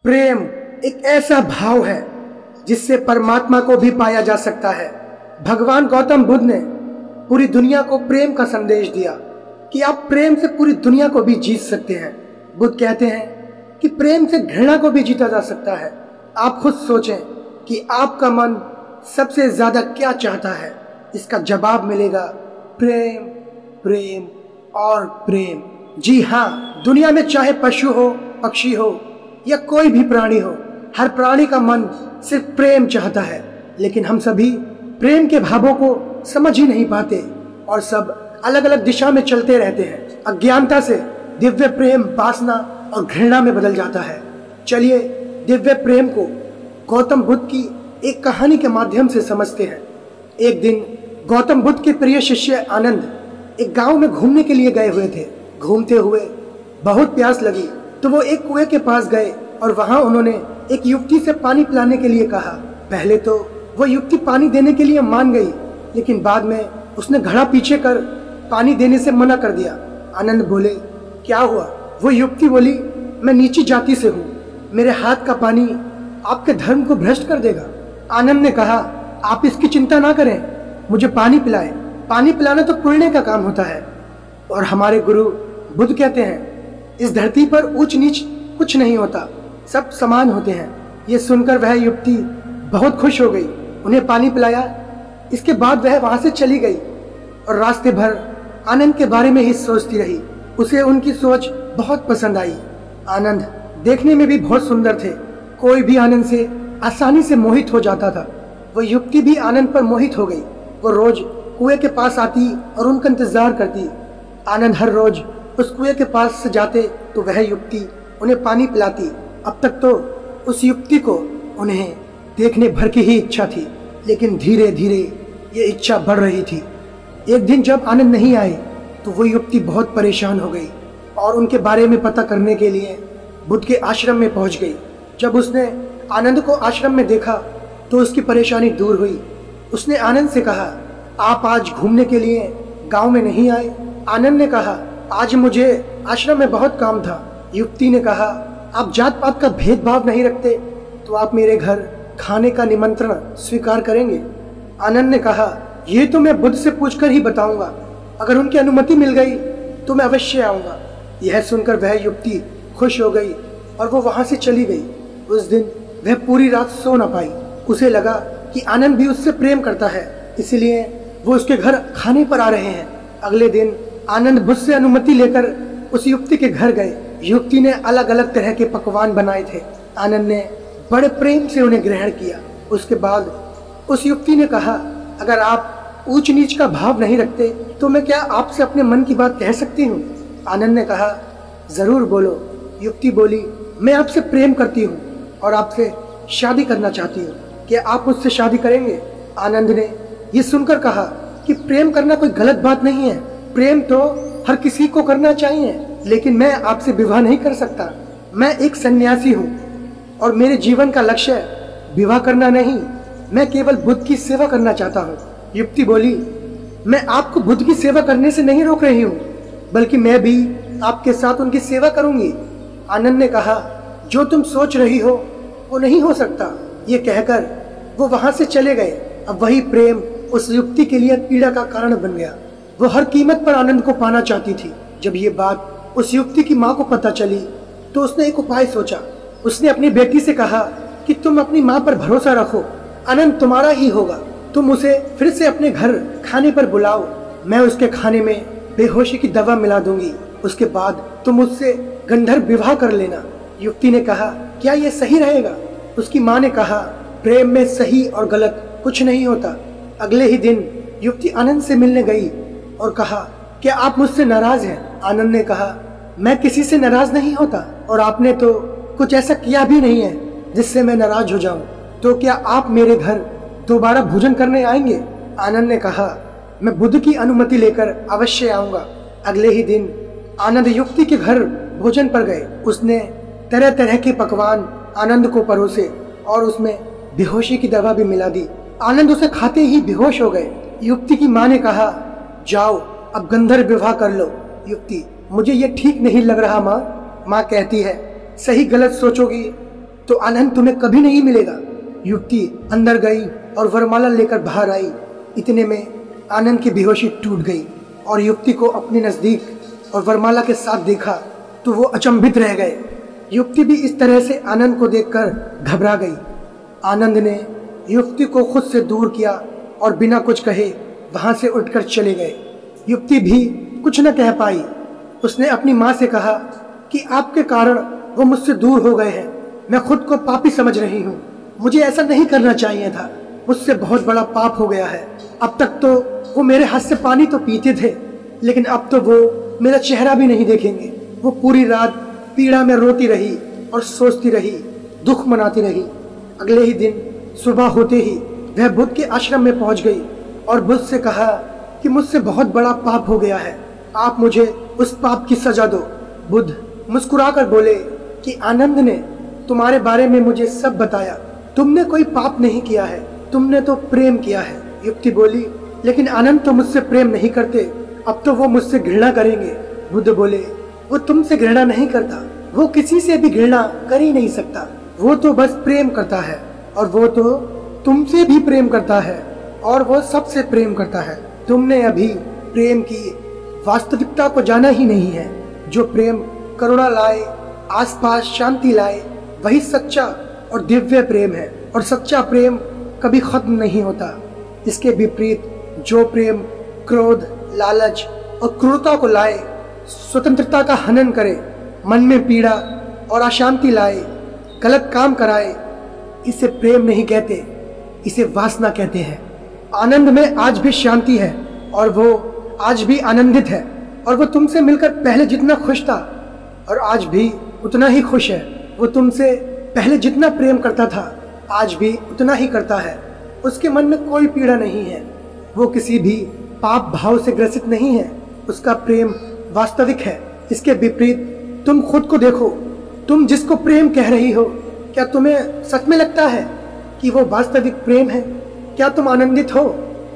प्रेम एक ऐसा भाव है जिससे परमात्मा को भी पाया जा सकता है। भगवान गौतम बुद्ध ने पूरी दुनिया को प्रेम का संदेश दिया कि आप प्रेम से पूरी दुनिया को भी जीत सकते हैं। बुद्ध कहते हैं कि प्रेम से घृणा को भी जीता जा सकता है। आप खुद सोचें कि आपका मन सबसे ज्यादा क्या चाहता है। इसका जवाब मिलेगा प्रेम, प्रेम और प्रेम। जी हाँ, दुनिया में चाहे पशु हो, पक्षी हो या कोई भी प्राणी हो, हर प्राणी का मन सिर्फ प्रेम चाहता है। लेकिन हम सभी प्रेम के भावों को समझ ही नहीं पाते और सब अलग अलग दिशा में चलते रहते हैं। अज्ञानता से दिव्य प्रेम वासना और घृणा में बदल जाता है। चलिए दिव्य प्रेम को गौतम बुद्ध की एक कहानी के माध्यम से समझते हैं। एक दिन गौतम बुद्ध के प्रिय शिष्य आनंद एक गांव में घूमने के लिए गए हुए थे। घूमते हुए बहुत प्यास लगी तो वो एक कुएं के पास गए और वहां उन्होंने एक युवती से पानी पिलाने के लिए कहा। पहले तो वो युवती पानी देने के लिए मान गई, लेकिन बाद में उसने घड़ा पीछे कर पानी देने से मना कर दिया। आनंद बोले, क्या हुआ? वो युवती बोली, मैं नीची जाति से हूँ, मेरे हाथ का पानी आपके धर्म को भ्रष्ट कर देगा। आनंद ने कहा, आप इसकी चिंता ना करें, मुझे पानी पिलाएं। पानी पिलाना तो पुण्य का काम होता है। और हमारे गुरु बुद्ध कहते हैं, इस धरती पर ऊंच नीच कुछ नहीं होता, सब समान होते हैं। ये सुनकर वह युवती बहुत खुश हो गई, उन्हें पानी पिलाया। इसके बाद वह वहां से चली गई और रास्ते भर आनंद के बारे में ही सोचती रही। उसे उनकी सोच बहुत पसंद आई। आनंद देखने में भी बहुत सुंदर थे। कोई भी आनंद से आसानी से मोहित हो जाता था। वो युवती भी आनंद पर मोहित हो गई। वो रोज कुएं के पास आती और उनका इंतजार करती। आनंद हर रोज उस कुएं के पास से जाते तो वह युवती उन्हें पानी पिलाती। अब तक तो उस युवती को उन्हें देखने भर की ही इच्छा थी, लेकिन धीरे धीरे ये इच्छा बढ़ रही थी। एक दिन जब आनंद नहीं आए तो वो युवती बहुत परेशान हो गई और उनके बारे में पता करने के लिए बुद्ध के आश्रम में पहुंच गई। जब उसने आनंद को आश्रम में देखा तो उसकी परेशानी दूर हुई। उसने आनंद से कहा, आप आज घूमने के लिए गांव में नहीं आए? आनंद ने कहा, आज मुझे आश्रम में बहुत काम था। युवती ने कहा, आप जात पात का भेदभाव नहीं रखते तो आप मेरे घर खाने का निमंत्रण स्वीकार करेंगे? आनंद ने कहा, ये तो मैं बुद्ध से पूछकर ही बताऊंगा, अगर उनकी अनुमति मिल गई तो मैं अवश्य आऊंगा। यह सुनकर वह युवती खुश हो गई और वो वहां से चली गई। उस दिन वह पूरी रात सो न पाई। उसे लगा कि आनंद भी उससे प्रेम करता है, इसलिए वो उसके घर खाने पर आ रहे हैं। अगले दिन आनंद बुद्ध से अनुमति लेकर उस युवती के घर गए। युवती ने अलग अलग तरह के पकवान बनाए थे। आनंद ने बड़े प्रेम से उन्हें ग्रहण किया। उसके बाद उस युवती ने कहा, अगर आप ऊंच नीच का भाव नहीं रखते तो मैं क्या आपसे अपने मन की बात कह सकती हूँ? आनंद ने कहा, जरूर बोलो। युवती बोली, मैं आपसे प्रेम करती हूँ और आपसे शादी करना चाहती हूँ, क्या आप मुझसे शादी करेंगे? आनंद ने ये सुनकर कहा कि प्रेम करना कोई गलत बात नहीं है, प्रेम तो हर किसी को करना चाहिए, लेकिन मैं आपसे विवाह नहीं कर सकता। मैं एक सन्यासी हूँ और मेरे जीवन का लक्ष्य विवाह करना नहीं, मैं केवल बुद्ध की सेवा करना चाहता हूँ। युवती बोली, मैं आपको बुद्ध की सेवा करने से नहीं रोक रही हूँ, बल्कि मैं भी आपके साथ उनकी सेवा करूंगी। आनंद ने कहा, जो तुम सोच रही हो वो नहीं हो सकता। ये कहकर वो वहां से चले गए। अब वही प्रेम उस युवती के लिए पीड़ा का कारण बन गया। वो हर कीमत पर आनंद को पाना चाहती थी। जब ये बात उस युवती की माँ को पता चली तो उसने एक उपाय सोचा। उसने अपनी बेटी से कहा कि तुम अपनी माँ पर भरोसा रखो, आनंद तुम्हारा ही होगा। तुम उसे फिर से अपने घर खाने पर बुलाओ, मैं उसके खाने में बेहोशी की दवा मिला दूंगी, उसके बाद तुम उससे गंधर्व विवाह कर लेना। युवती ने कहा, क्या ये सही रहेगा? उसकी माँ ने कहा, प्रेम में सही और गलत कुछ नहीं होता। अगले ही दिन युवती आनंद से मिलने गई और कहा, क्या आप मुझसे नाराज हैं? आनंद ने कहा, मैं किसी से नाराज नहीं होता और आपने तो कुछ ऐसा किया भी नहीं है जिससे मैं नाराज हो जाऊं। तो क्या आप मेरे घर दोबारा भोजन करने आएंगे? आनंद ने कहा, मैं बुद्ध की अनुमति लेकर अवश्य आऊंगा। अगले ही दिन आनंद युवती के घर भोजन पर गए। उसने तरह तरह के पकवान आनंद को परोसे और उसमें बेहोशी की दवा भी मिला दी। आनंद उसे खाते ही बेहोश हो गए। युवती की माँ ने कहा, जाओ अब गंधर्व विवाह कर लो। युवती, मुझे ये ठीक नहीं लग रहा माँ। माँ कहती है, सही गलत सोचोगी तो आनंद तुम्हें कभी नहीं मिलेगा। युवती अंदर गई और वरमाला लेकर बाहर आई। इतने में आनंद की बेहोशी टूट गई और युवती को अपने नजदीक और वरमाला के साथ देखा तो वो अचंभित रह गए। युवती भी इस तरह से आनंद को देखकर घबरा गई। आनंद ने युवती को खुद से दूर किया और बिना कुछ कहे वहां से उठकर चले गए। युवती भी कुछ न कह पाई। उसने अपनी माँ से कहा कि आपके कारण वो मुझसे दूर हो गए हैं। मैं खुद को पापी समझ रही हूँ। मुझे ऐसा नहीं करना चाहिए था। मुझसे बहुत बड़ा पाप हो गया है। अब तक तो वो मेरे हाथ से पानी तो पीते थे, लेकिन अब तो वो मेरा चेहरा भी नहीं देखेंगे। वो पूरी रात पीड़ा में रोती रही और सोचती रही, दुख मनाती रही। अगले ही दिन सुबह होते ही वह बुद्ध के आश्रम में पहुंच गई और बुद्ध से कहा कि मुझसे बहुत बड़ा पाप हो गया है, आप मुझे उस पाप की सजा दो। बुद्ध मुस्कुराकर बोले कि आनंद ने तुम्हारे बारे में मुझे सब बताया। तुमने कोई पाप नहीं किया है, तुमने तो प्रेम किया है। युवती बोली, लेकिन आनंद तो मुझसे प्रेम नहीं करते, अब तो वो मुझसे घृणा करेंगे। बुद्ध बोले, वो तुमसे घृणा नहीं करता, वो किसी से भी घृणा कर ही नहीं सकता। वो तो बस प्रेम करता है और वो तो तुमसे भी प्रेम करता है और वो सबसे प्रेम करता है। तुमने अभी प्रेम की वास्तविकता को जाना ही नहीं है। जो प्रेम करुणा लाए, आसपास शांति लाए, वही सच्चा और दिव्य प्रेम है। और सच्चा प्रेम कभी खत्म नहीं होता। इसके विपरीत जो प्रेम क्रोध, लालच और क्रूरता को लाए, स्वतंत्रता का हनन करे, मन में पीड़ा और अशांति लाए, गलत काम कराए, इसे प्रेम नहीं कहते, इसे वासना कहते हैं। आनंद में आज भी शांति है और वो आज भी आनंदित है और वो तुमसे मिलकर पहले जितना खुश था और आज भी उतना ही खुश है। वो तुमसे पहले जितना प्रेम करता था आज भी उतना ही करता है। उसके मन में कोई पीड़ा नहीं है। वो किसी भी पाप भाव से ग्रसित नहीं है। उसका प्रेम वास्तविक है। इसके विपरीत तुम खुद को देखो। तुम जिसको प्रेम कह रही हो, क्या तुम्हें सच में लगता है कि वो वास्तविक प्रेम है? क्या तुम आनंदित हो?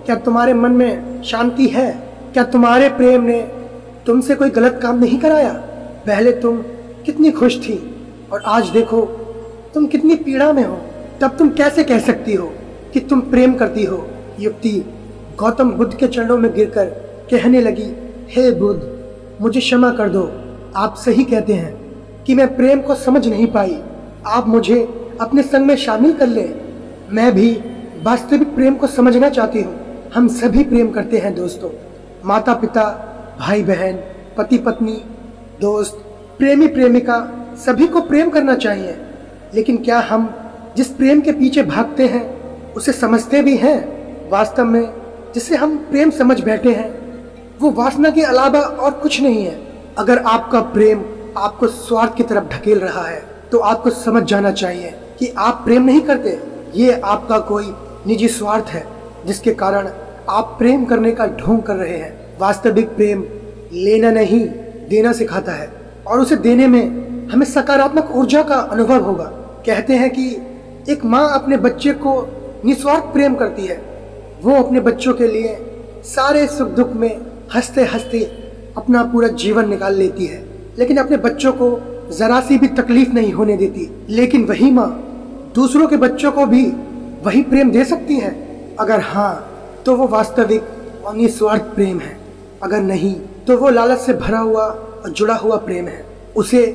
क्या तुम्हारे मन में शांति है? क्या तुम्हारे प्रेम ने तुमसे कोई गलत काम नहीं कराया? पहले तुम कितनी खुश थी और आज देखो तुम कितनी पीड़ा में हो। तब तुम कैसे कह सकती हो कि तुम प्रेम करती हो? युवती गौतम बुद्ध के चरणों में गिरकर कहने लगी, हे बुद्ध, मुझे क्षमा कर दो। आप सही कहते हैं कि मैं प्रेम को समझ नहीं पाई। आप मुझे अपने संग में शामिल कर ले। मैं भी वास्तविक प्रेम को समझना चाहती हूँ। हम सभी प्रेम करते हैं दोस्तों। माता पिता, भाई बहन, पति पत्नी, दोस्त, प्रेमी प्रेमिका, सभी को प्रेम करना चाहिए। लेकिन क्या हम जिस प्रेम के पीछे भागते हैं उसे समझते भी हैं? वास्तव में जिसे हम प्रेम समझ बैठे हैं वो वासना के अलावा और कुछ नहीं है। अगर आपका प्रेम आपको स्वार्थ की तरफ ढकेल रहा है तो आपको समझ जाना चाहिए कि आप प्रेम नहीं करते। ये आपका कोई निजी स्वार्थ है जिसके कारण आप प्रेम करने का ढोंग कर रहे हैं। वास्तविक प्रेम लेना नहीं, देना सिखाता है और उसे देने में हमें सकारात्मक ऊर्जा का अनुभव होगा। कहते हैं कि एक माँ अपने बच्चे को निस्वार्थ प्रेम करती है। वो अपने बच्चों के लिए सारे सुख दुख में हंसते हंसते अपना पूरा जीवन निकाल लेती है, लेकिन अपने बच्चों को जरा सी भी तकलीफ नहीं होने देती। लेकिन वही माँ दूसरों के बच्चों को भी वही प्रेम दे सकती है। अगर हाँ तो वो वास्तविक और निस्वार्थ प्रेम है। अगर नहीं तो वो लालच से भरा हुआ और जुड़ा हुआ प्रेम है। उसे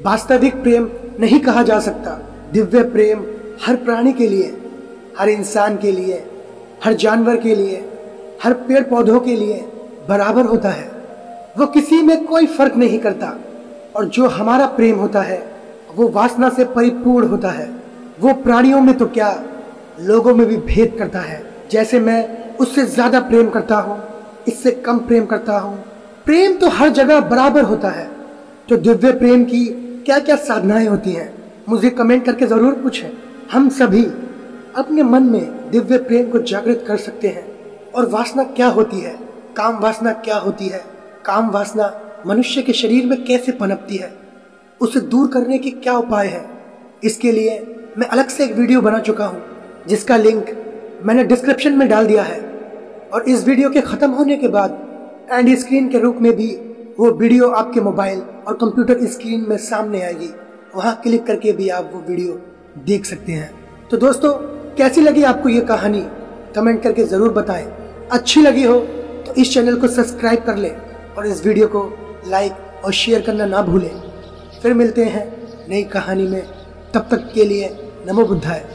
वास्तविक प्रेम नहीं कहा जा सकता। दिव्य प्रेम हर प्राणी के लिए, हर इंसान के लिए, हर जानवर के लिए, हर पेड़ पौधों के लिए बराबर होता है। वो किसी में कोई फर्क नहीं करता। और जो हमारा प्रेम होता है वो वासना से परिपूर्ण होता है। वो प्राणियों में तो क्या, लोगों में भी भेद करता है। जैसे मैं उससे ज्यादा प्रेम करता हूँ, इससे कम प्रेम करता हूँ। प्रेम तो हर जगह बराबर होता है। तो दिव्य प्रेम की क्या क्या साधनाएं होती हैं, मुझे कमेंट करके जरूर पूछें। हम सभी अपने मन में दिव्य प्रेम को जागृत कर सकते हैं। और वासना क्या होती है, काम वासना क्या होती है, काम वासना मनुष्य के शरीर में कैसे पनपती है, उसे दूर करने के क्या उपाय है, इसके लिए मैं अलग से एक वीडियो बना चुका हूँ जिसका लिंक मैंने डिस्क्रिप्शन में डाल दिया है। और इस वीडियो के खत्म होने के बाद एंड स्क्रीन के रूप में भी वो वीडियो आपके मोबाइल और कंप्यूटर स्क्रीन में सामने आएगी। वहाँ क्लिक करके भी आप वो वीडियो देख सकते हैं। तो दोस्तों, कैसी लगी आपको ये कहानी कमेंट करके जरूर बताएं। अच्छी लगी हो तो इस चैनल को सब्सक्राइब कर ले और इस वीडियो को लाइक और शेयर करना ना भूलें। फिर मिलते हैं नई कहानी में, तब तक के लिए नमो बुद्धाय।